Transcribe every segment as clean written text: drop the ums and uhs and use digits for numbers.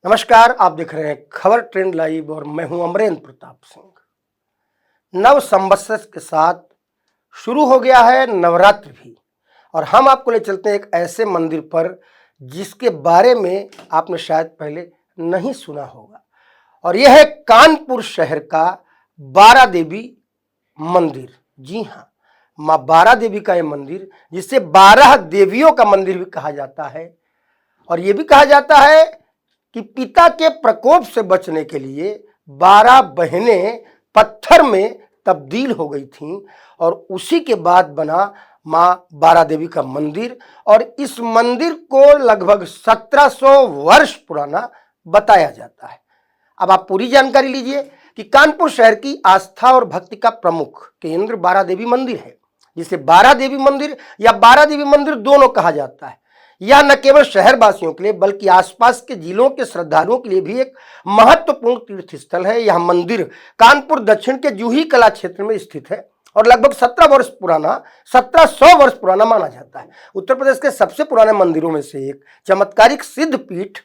नमस्कार, आप देख रहे हैं खबर ट्रेंड लाइव और मैं हूं अमरेंद्र प्रताप सिंह। नव संवत्सर के साथ शुरू हो गया है नवरात्रि भी, और हम आपको ले चलते हैं एक ऐसे मंदिर पर जिसके बारे में आपने शायद पहले नहीं सुना होगा, और यह है कानपुर शहर का बारा देवी मंदिर। जी हाँ, माँ बारा देवी का यह मंदिर, जिसे 12 देवियों का मंदिर भी कहा जाता है, और यह भी कहा जाता है कि पिता के प्रकोप से बचने के लिए 12 बहनें पत्थर में तब्दील हो गई थीं, और उसी के बाद बना मां बारा देवी का मंदिर। और इस मंदिर को लगभग 1700 वर्ष पुराना बताया जाता है। अब आप पूरी जानकारी लीजिए कि कानपुर शहर की आस्था और भक्ति का प्रमुख केंद्र बारा देवी मंदिर है, जिसे बारा देवी मंदिर या बारा देवी मंदिर दोनों कहा जाता है। यह न केवल शहर वासियों के लिए बल्कि आसपास के जिलों के श्रद्धालुओं के लिए भी एक महत्वपूर्ण तीर्थ स्थल है। यह मंदिर कानपुर दक्षिण के जूही कला क्षेत्र में स्थित है और लगभग 1700 वर्ष पुराना माना जाता है। उत्तर प्रदेश के सबसे पुराने मंदिरों में से एक चमत्कारिक सिद्ध पीठ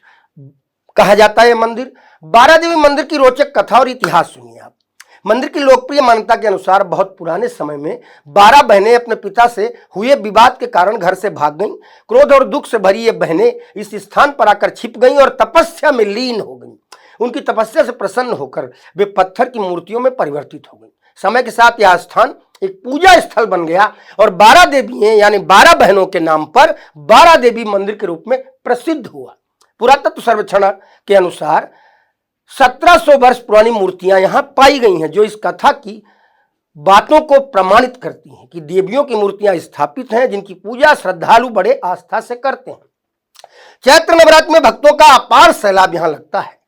कहा जाता है यह मंदिर। बारा देवी मंदिर की रोचक कथा और इतिहास सुनिए आप। मंदिर की लोकप्रिय मान्यता के अनुसार बहुत पुराने समय में 12 बहनें अपने पिता से हुए विवाद के कारण घर से भाग गईं। क्रोध और दुख से भरी ये बहनें इस स्थान पर आकर छिप गईं और तपस्या में लीन हो गईं। उनकी तपस्या से प्रसन्न होकर वे पत्थर की मूर्तियों में परिवर्तित हो गईं। समय के साथ यह स्थान एक पूजा स्थल बन गया और 12 देवियां यानी 12 बहनों के नाम पर बारा देवी मंदिर के रूप में प्रसिद्ध हुआ। पुरातत्व सर्वेक्षण के अनुसार 1700 वर्ष पुरानी मूर्तियां यहां पाई गई हैं, जो इस कथा की बातों को प्रमाणित करती हैं कि देवियों की मूर्तियां स्थापित हैं, जिनकी पूजा श्रद्धालु बड़े आस्था से करते हैं। चैत्र नवरात्र में भक्तों का अपार सैलाब यहां लगता है।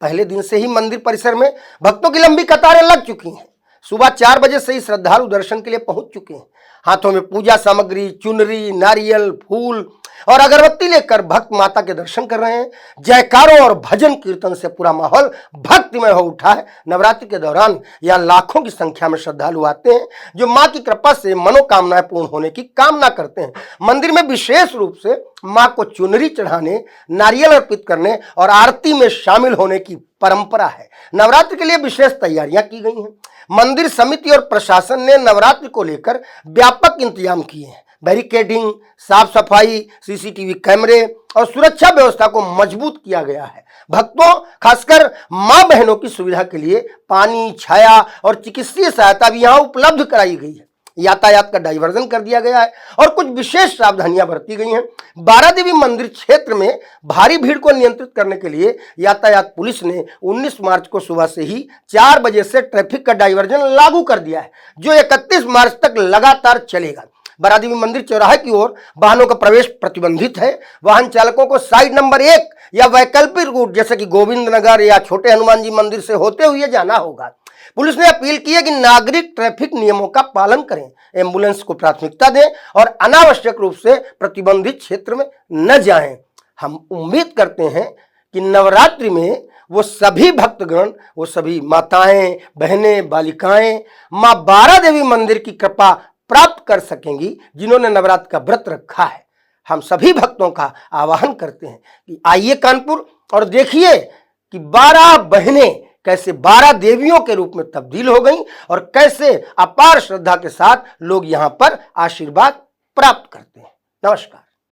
पहले दिन से ही मंदिर परिसर में भक्तों की लंबी कतारें लग चुकी हैं। सुबह 4 बजे से ही श्रद्धालु दर्शन के लिए पहुंच चुके हैं। हाथों में पूजा सामग्री, चुनरी, नारियल, फूल और अगरबत्ती लेकर भक्त माता के दर्शन कर रहे हैं। जयकारों और भजन कीर्तन से पूरा माहौल भक्तिमय हो उठा है। नवरात्रि के दौरान यहां लाखों की संख्या में श्रद्धालु आते हैं, जो मां की कृपा से मनोकामनाएं पूर्ण होने की कामना करते हैं। मंदिर में विशेष रूप से मां को चुनरी चढ़ाने, नारियल अर्पित करने और आरती में शामिल होने की परंपरा है। नवरात्रि के लिए विशेष तैयारियां की गई हैं। मंदिर समिति और प्रशासन ने नवरात्रि को लेकर व्यापक इंतजाम किए हैं। बैरिकेडिंग, साफ सफाई, सीसीटीवी कैमरे और सुरक्षा व्यवस्था को मजबूत किया गया है। भक्तों, खासकर मां बहनों की सुविधा के लिए पानी, छाया और चिकित्सीय सहायता भी यहां उपलब्ध कराई गई है। यातायात का डाइवर्जन कर दिया गया है और कुछ विशेष सावधानियां बरती गई हैं। बारा देवी मंदिर क्षेत्र में भारी भीड़ को नियंत्रित करने के लिए यातायात पुलिस ने 19 मार्च को सुबह से ही 4 बजे से ट्रैफिक का डाइवर्जन लागू कर दिया है, जो 31 मार्च तक लगातार चलेगा। बारा देवी मंदिर चौराहे की ओर वाहनों का प्रवेश प्रतिबंधित है। वाहन चालकों को साइड नंबर 1 या वैकल्पिक रूट जैसे कि गोविंद नगर या छोटे हनुमान जी मंदिर से होते हुए जाना होगा। पुलिस ने अपील की है कि नागरिक ट्रैफिक नियमों का पालन करें, एम्बुलेंस को प्राथमिकता दें और अनावश्यक रूप से प्रतिबंधित क्षेत्र में न जाएं। हम उम्मीद करते हैं कि नवरात्रि में वो सभी भक्तगण, वो सभी माताएं, बहनें, बालिकाएं मां बारा देवी मंदिर की कृपा प्राप्त कर सकेंगी, जिन्होंने नवरात्र का व्रत रखा है। हम सभी भक्तों का आह्वान करते हैं कि आइए कानपुर और देखिए कि 12 बहनें कैसे 12 देवियों के रूप में तब्दील हो गईं और कैसे अपार श्रद्धा के साथ लोग यहां पर आशीर्वाद प्राप्त करते हैं। नमस्कार।